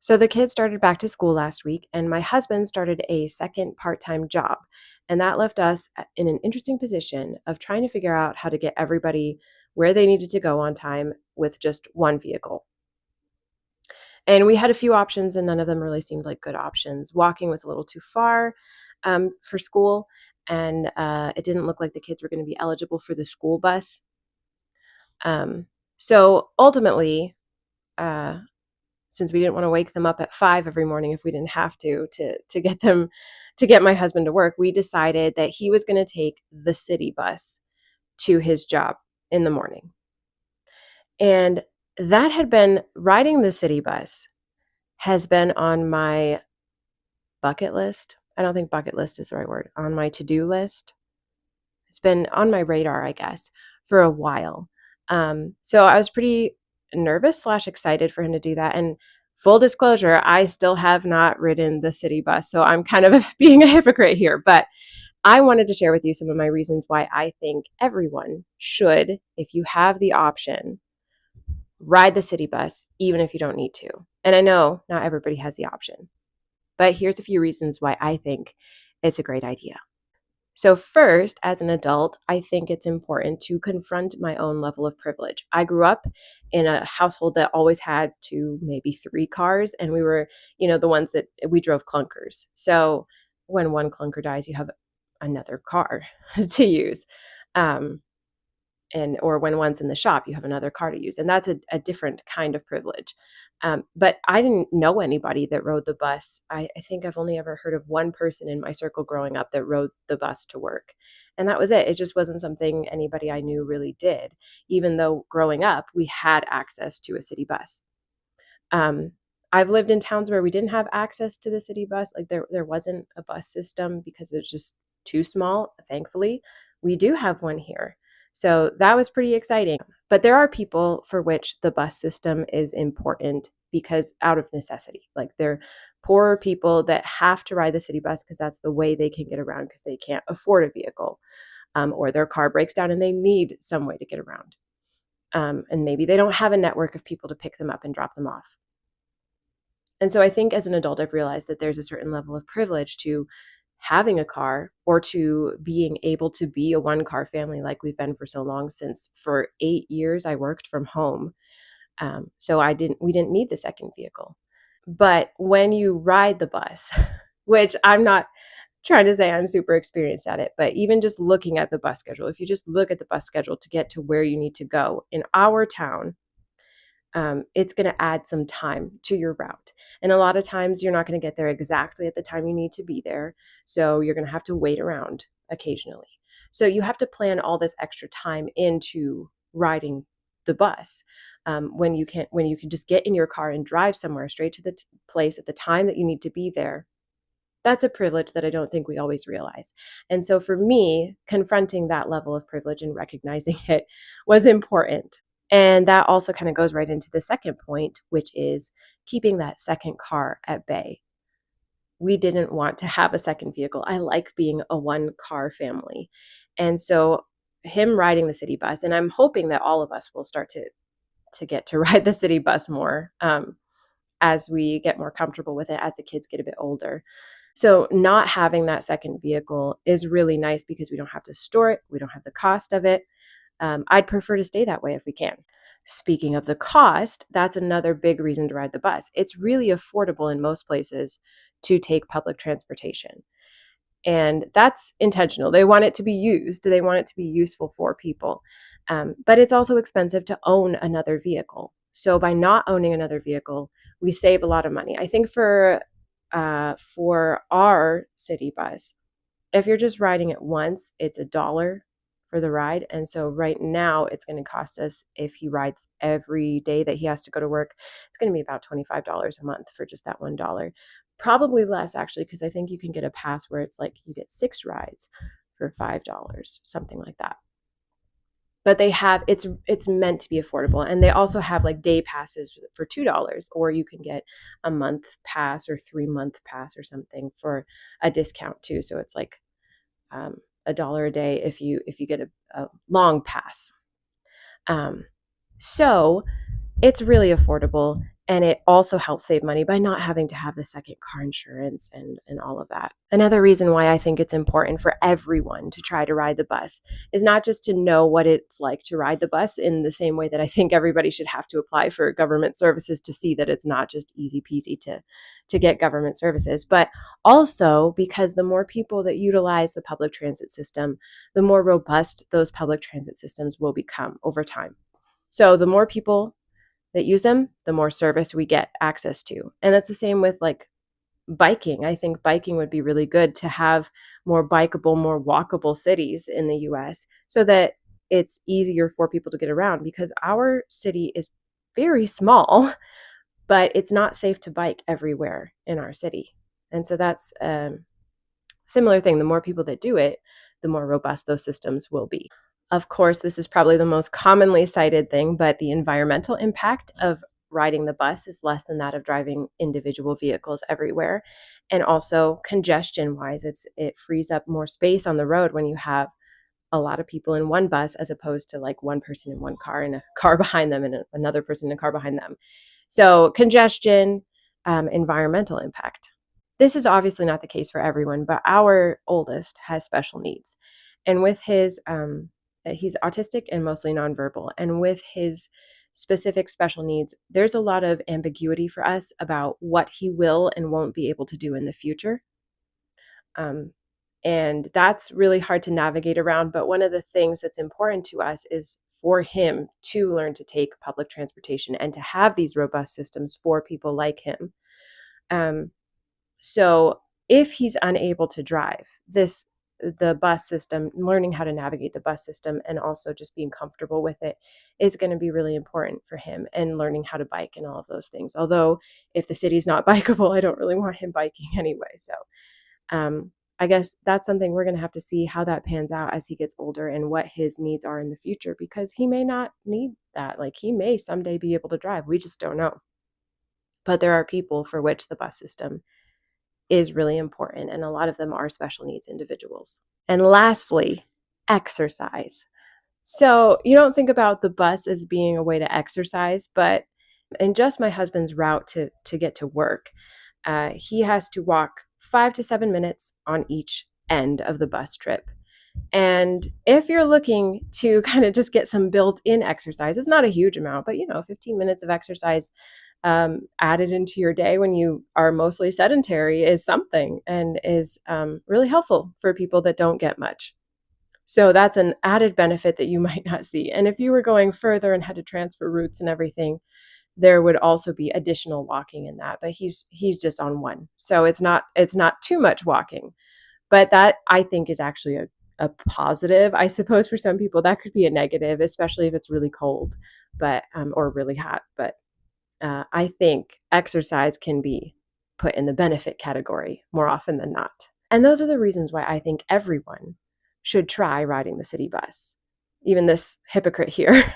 So the kids started back to school last week, and my husband started a second part time job. And that left us in an interesting position of trying to figure out how to get everybody where they needed to go on time with just one vehicle. And we had a few options, and none of them really seemed like good options. Walking was a little too far for school, and it didn't look like the kids were going to be eligible for the school bus. So ultimately, uh, since we didn't want to wake them up at 5 every morning if we didn't have to get them to get my husband to work, we decided that he was going to take the city bus to his job in the morning. And that had been riding the city bus has been on my bucket list. I don't think bucket list is the right word. On my to-do list. It's been on my radar, I guess, for a while. So I was pretty nervous/excited for him to do that. And full disclosure, I still have not ridden the city bus. So I'm kind of being a hypocrite here. But I wanted to share with you some of my reasons why I think everyone should, if you have the option, ride the city bus, even if you don't need to. And I know not everybody has the option. But here's a few reasons why I think it's a great idea. So, first, as an adult, I think it's important to confront my own level of privilege. I grew up in a household that always had two, maybe three cars, and we were, the ones that we drove clunkers. So, when one clunker dies, you have another car to use. Um, or when one's in the shop, you have another car to use. And that's a different kind of privilege. But I didn't know anybody that rode the bus. I think I've only ever heard of one person in my circle growing up that rode the bus to work. And that was it. It just wasn't something anybody I knew really did, even though growing up, we had access to a city bus. Um, I've lived in towns where we didn't have access to the city bus. Like there wasn't a bus system because it's just too small. Thankfully, we do have one here. So that was pretty exciting. But there are people for which the bus system is important because out of necessity. Like they're poorer people that have to ride the city bus because that's the way they can get around because they can't afford a vehicle, or their car breaks down and they need some way to get around. And maybe they don't have a network of people to pick them up and drop them off. And so I think as an adult, I've realized that there's a certain level of privilege to having a car or to being able to be a one car family like we've been for so long. Since for 8 years I worked from home. So we didn't need the second vehicle. But when you ride the bus, which I'm not trying to say I'm super experienced at it, but even just looking at the bus schedule, if you just look at the bus schedule to get to where you need to go in our town, it's going to add some time to your route. And a lot of times you're not going to get there exactly at the time you need to be there. So you're going to have to wait around occasionally. So you have to plan all this extra time into riding the bus, when you can just get in your car and drive somewhere straight to the place at the time that you need to be there. That's a privilege that I don't think we always realize. And so for me, confronting that level of privilege and recognizing it was important. And that also kind of goes right into the second point, which is keeping that second car at bay. We didn't want to have a second vehicle. I like being a one car family. And so him riding the city bus, and I'm hoping that all of us will start to get to ride the city bus more, as we get more comfortable with it, as the kids get a bit older. So not having that second vehicle is really nice because we don't have to store it. We don't have the cost of it. I'd prefer to stay that way if we can. Speaking of the cost, that's another big reason to ride the bus. It's really affordable in most places to take public transportation. And that's intentional. They want it to be used. They want it to be useful for people. But it's also expensive to own another vehicle. So by not owning another vehicle, we save a lot of money. I think for our city bus, if you're just riding it once, it's $1 for the ride. And so right now it's going to cost us, if he rides every day that he has to go to work, it's going to be about $25 a month for just that $1. Probably less actually, because I think you can get a pass where it's like you get 6 rides for $5, something like that. But it's meant to be affordable. And they also have like day passes for $2, or you can get a month pass or 3-month pass or something for a discount too. So it's like $1 a day if you get a long pass. So it's really affordable. And it also helps save money by not having to have the second car insurance and all of that. Another reason why I think it's important for everyone to try to ride the bus is not just to know what it's like to ride the bus in the same way that I think everybody should have to apply for government services to see that it's not just easy peasy to get government services, but also because the more people that utilize the public transit system, the more robust those public transit systems will become over time. So the more people that use them, the more service we get access to. And that's the same with like biking. I think biking would be really good to have more bikeable, more walkable cities in the US so that it's easier for people to get around, because our city is very small, but it's not safe to bike everywhere in our city. And so that's a similar thing. The more people that do it, the more robust those systems will be. Of course, this is probably the most commonly cited thing, but the environmental impact of riding the bus is less than that of driving individual vehicles everywhere. And also congestion wise, it frees up more space on the road when you have a lot of people in one bus as opposed to like one person in one car and a car behind them and another person in a car behind them. So congestion, environmental impact. This is obviously not the case for everyone, but our oldest has special needs. And with his he's autistic and mostly nonverbal. And with his specific special needs, there's a lot of ambiguity for us about what he will and won't be able to do in the future. And that's really hard to navigate around. But one of the things that's important to us is for him to learn to take public transportation and to have these robust systems for people like him. So if he's unable to drive, the bus system, learning how to navigate the bus system and also just being comfortable with it is going to be really important for him, and learning how to bike and all of those things. Although if the city's not bikeable, I don't really want him biking anyway. So I guess that's something we're going to have to see how that pans out as he gets older and what his needs are in the future, because he may not need that. Like he may someday be able to drive. We just don't know. But there are people for which the bus system is really important, and a lot of them are special needs individuals. And lastly, exercise. So you don't think about the bus as being a way to exercise, but in just my husband's route to get to work, he has to walk 5 to 7 minutes on each end of the bus trip. And if you're looking to kind of just get some built-in exercise, it's not a huge amount, but 15 minutes of exercise added into your day when you are mostly sedentary is something, and is really helpful for people that don't get much. So that's an added benefit that you might not see. And if you were going further and had to transfer routes and everything, there would also be additional walking in that. But he's just on one, so it's not too much walking. But that, I think, is actually a positive. I suppose for some people that could be a negative, especially if it's really cold, but or really hot. But I think exercise can be put in the benefit category more often than not. And those are the reasons why I think everyone should try riding the city bus. Even this hypocrite here